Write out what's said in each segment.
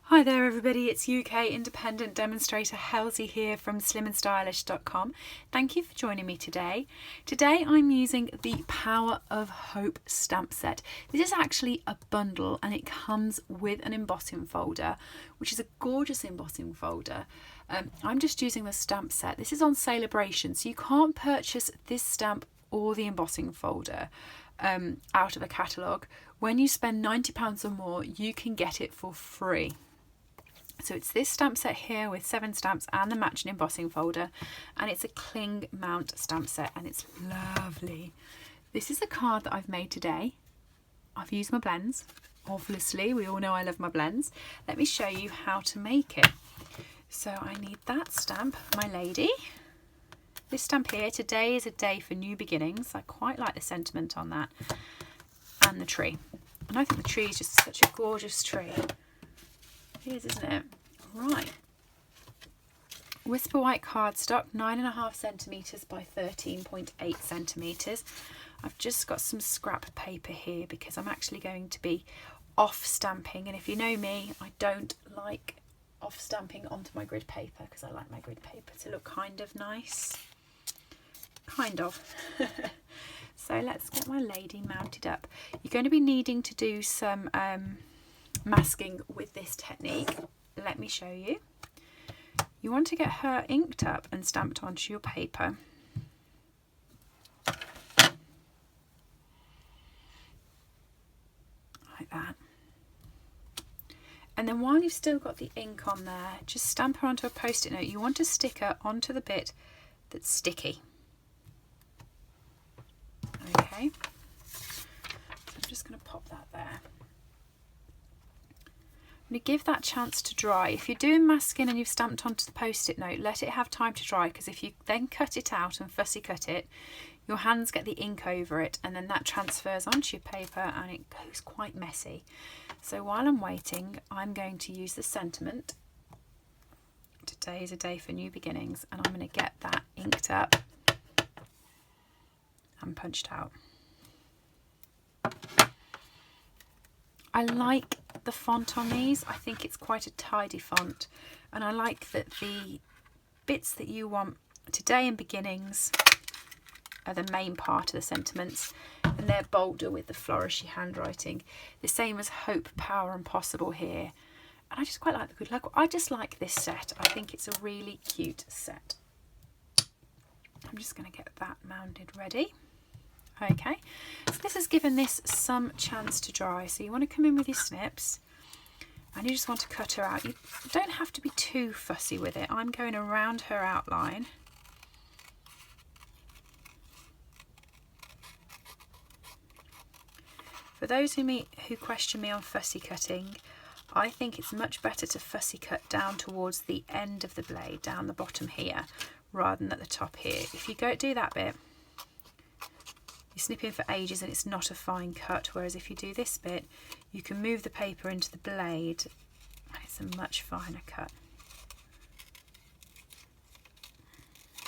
Hi there everybody, it's UK independent demonstrator Halsey here from slimandstylish.com. Thank you for joining me today. Today I'm using the Power of Hope stamp set. This is actually a bundle and it comes with an embossing folder, which is a gorgeous embossing folder. I'm just using the stamp set. This is on Sale-a-Bration, so you can't purchase this stamp or the embossing folder out of a catalogue. When you spend £90 or more, you can get it for free. So it's this stamp set here with 7 stamps and the matching embossing folder, and it's a cling mount stamp set and it's lovely. This is a card that I've made today. I've used my blends, obviously, we all know I love my blends. Let me show you how to make it. So I need that stamp, my lady. This stamp here, today is a day for new beginnings. I quite like the sentiment on that. And the tree. And I think the tree is just such a gorgeous tree. It is, isn't it? Right. Whisper White cardstock, 9.5 centimetres by 13.8 centimetres. I've just got some scrap paper here because I'm actually going to be off stamping, and if you know me, I don't like off stamping onto my grid paper because I like my grid paper to look kind of nice. Kind of. So let's get my lady mounted up. You're going to be needing to do some masking with this technique. Let me show you. You want to get her inked up and stamped onto your paper. Like that. And then while you've still got the ink on there, just stamp her onto a post-it note. You want to stick her onto the bit that's sticky. Okay. So I'm just going to pop that there. I'm going to give that chance to dry. If you're doing masking and you've stamped onto the post-it note, let it have time to dry, because if you then cut it out and fussy cut it, your hands get the ink over it and then that transfers onto your paper and it goes quite messy. So while I'm waiting, I'm going to use the sentiment. Today is a day for new beginnings, and I'm going to get that inked up and punched out. I like the font on these. I think it's quite a tidy font, and I like that the bits that you want, today and beginnings, are the main part of the sentiments, and they're bolder with the flourishy handwriting, the same as hope, power and possible here. And I just quite like the good luck. I just like this set. I think it's a really cute set. I'm just going to get that mounted ready. Okay, so this has given this some chance to dry, so you want to come in with your snips and you just want to cut her out. You don't have to be too fussy with it. I'm going around her outline. For those who question me on fussy cutting, I think it's much better to fussy cut down towards the end of the blade, down the bottom here, rather than at the top here. If you go do that bit, you're snipping for ages and it's not a fine cut, whereas if you do this bit, you can move the paper into the blade and it's a much finer cut.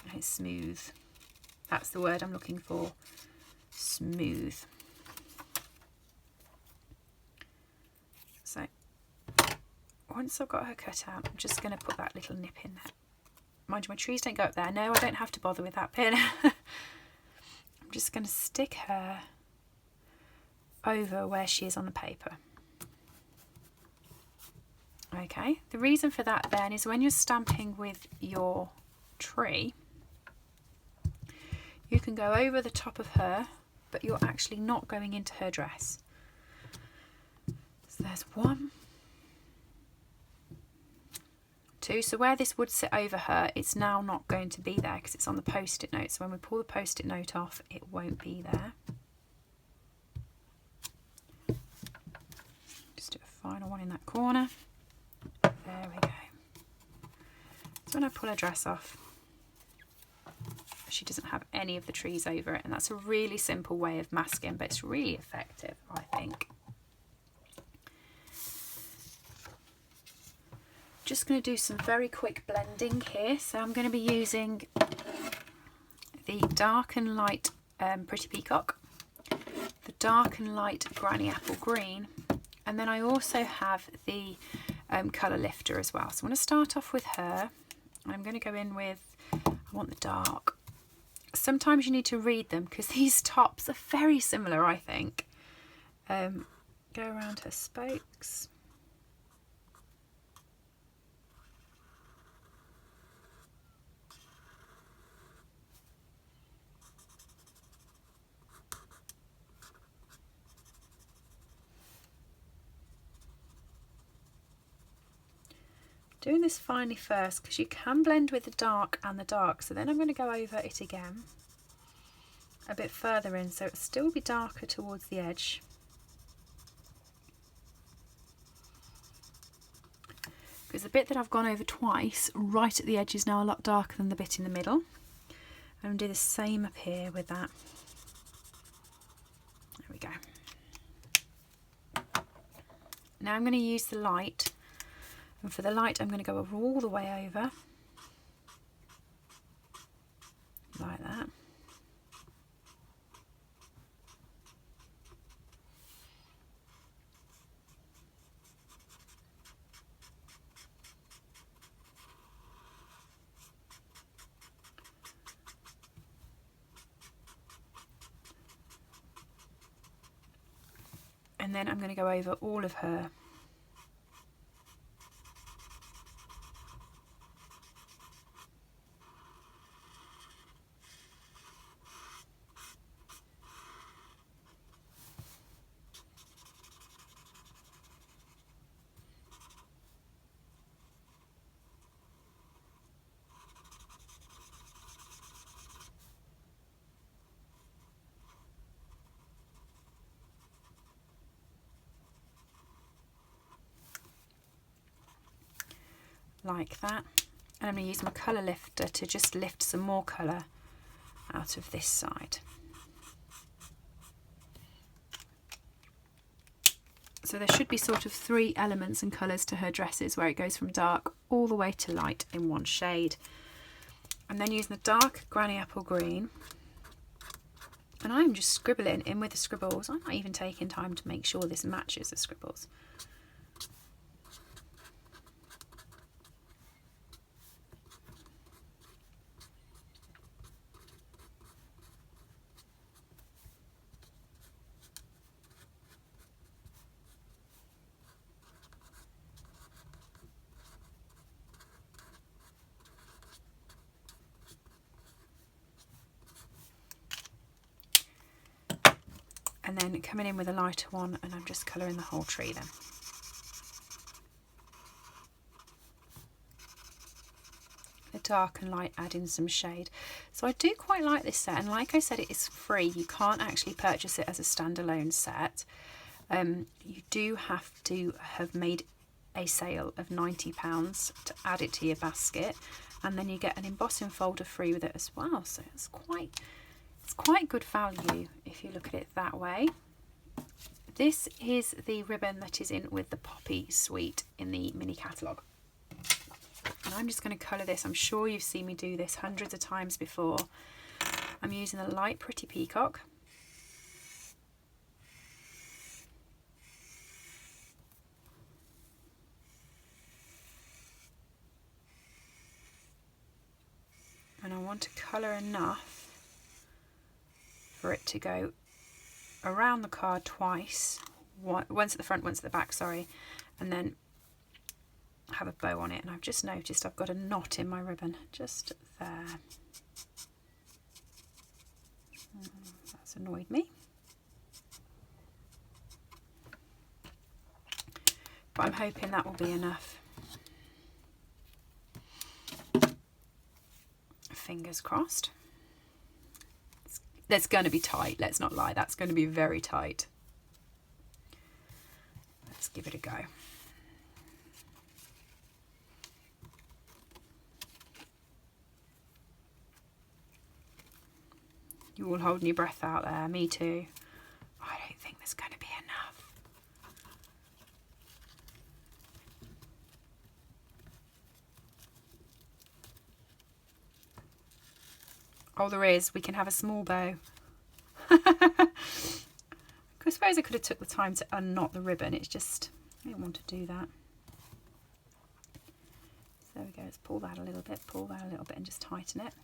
And it's smooth. That's the word I'm looking for. Smooth. So once I've got her cut out, I'm just going to put that little nip in there. Mind you, my trees don't go up there. No, I don't have to bother with that bit. I'm just going to stick her over where she is on the paper. Okay, the reason for that then is when you're stamping with your tree, you can go over the top of her, but you're actually not going into her dress. So there's 1, 2. So where this would sit over her, it's now not going to be there because it's on the post-it note. So when we pull the post-it note off, it won't be there. Just do a final one in that corner. There we go. So when I pull her dress off, she doesn't have any of the trees over it, and that's a really simple way of masking, but it's really effective, I think. Just going to do some very quick blending here. So I'm going to be using the dark and light Pretty Peacock, the dark and light Granny Apple Green, and then I also have the colour lifter as well. So I'm going to start off with her. I'm going to go in with, I want the dark. Sometimes you need to read them because these tops are very similar, I think. Go around her spokes. Doing this finely first because you can blend with the dark and the dark. So then I'm going to go over it again a bit further in, so it'll still be darker towards the edge. Because the bit that I've gone over twice right at the edge is now a lot darker than the bit in the middle. I'm going to do the same up here with that. There we go. Now I'm going to use the light. And for the light, I'm going to go all the way over, like that. And then I'm going to go over all of her. Like that, and I'm going to use my colour lifter to just lift some more colour out of this side. So there should be sort of 3 elements and colours to her dresses, where it goes from dark all the way to light in one shade. And then using the dark granny apple green, and I'm just scribbling in with the scribbles. I'm not even taking time to make sure this matches the scribbles. And then coming in with a lighter one, and I'm just colouring the whole tree then. The dark and light add in some shade. So I do quite like this set, and like I said, it is free. You can't actually purchase it as a standalone set. You do have to have made a sale of £90 to add it to your basket, and then you get an embossing folder free with it as well. So it's quite good value if you look at it that way. This is the ribbon that is in with the Poppy Suite in the mini catalogue. And I'm just going to colour this. I'm sure you've seen me do this hundreds of times before. I'm using a light Pretty Peacock. And I want to colour enough for it to go around the card twice, once at the front, once at the back, sorry, and then have a bow on it. And I've just noticed I've got a knot in my ribbon just there. That's annoyed me, but I'm hoping that will be enough. Fingers crossed. That's going to be tight, let's not lie, that's going to be very tight. Let's give it a go. You all holding your breath out there, me too. I don't think there's going to be enough. Oh, there is. We can have a small bow. I suppose I could have took the time to unknot the ribbon. It's just, I didn't want to do that. there we go. Let's pull that a little bit, and just tighten it.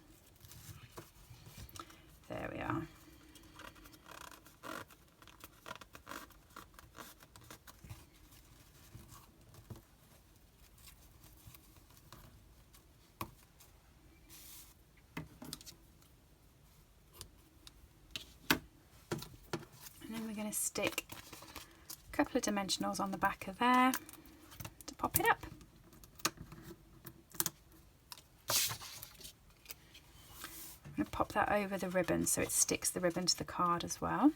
There we are. And then we're going to stick a couple of dimensionals on the back of there to pop it up. I'm going to pop that over the ribbon so it sticks the ribbon to the card as well.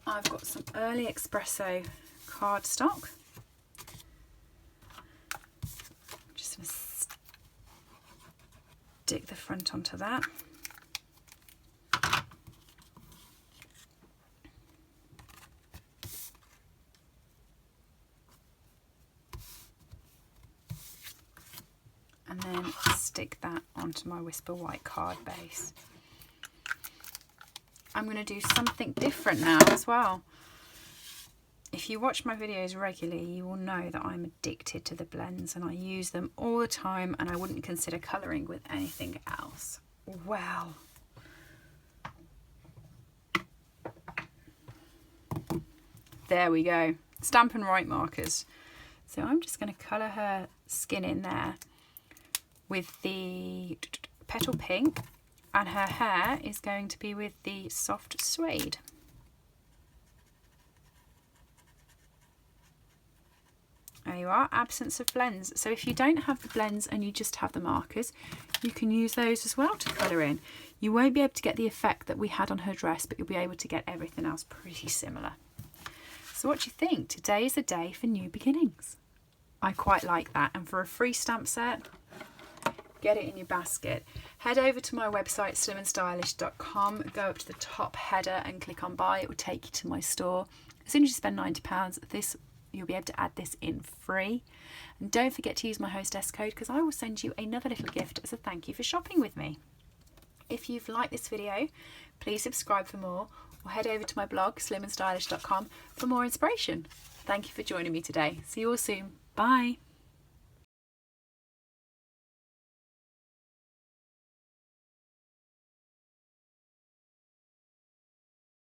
I've got some early espresso cardstock. Just going to stick the front onto that. And then stick that onto my Whisper White card base. I'm going to do something different now as well. If you watch my videos regularly, you will know that I'm addicted to the blends and I use them all the time, and I wouldn't consider colouring with anything else. Well, there we go. Stampin' Right markers. So I'm just going to colour her skin in there with the Petal Pink, and her hair is going to be with the Soft Suede. There you are, absence of blends. So if you don't have the blends and you just have the markers, you can use those as well to colour in. You won't be able to get the effect that we had on her dress, but you'll be able to get everything else pretty similar. So what do you think? Today is a day for new beginnings. I quite like that, and for a free stamp set, get it in your basket. Head over to my website, slimandstylish.com, go up to the top header and click on buy. It will take you to my store. As soon as you spend £90, you'll be able to add this in free. And don't forget to use my hostess code, because I will send you another little gift as a thank you for shopping with me. If you've liked this video, please subscribe for more, or head over to my blog, slimandstylish.com, for more inspiration. Thank you for joining me today. See you all soon. Bye.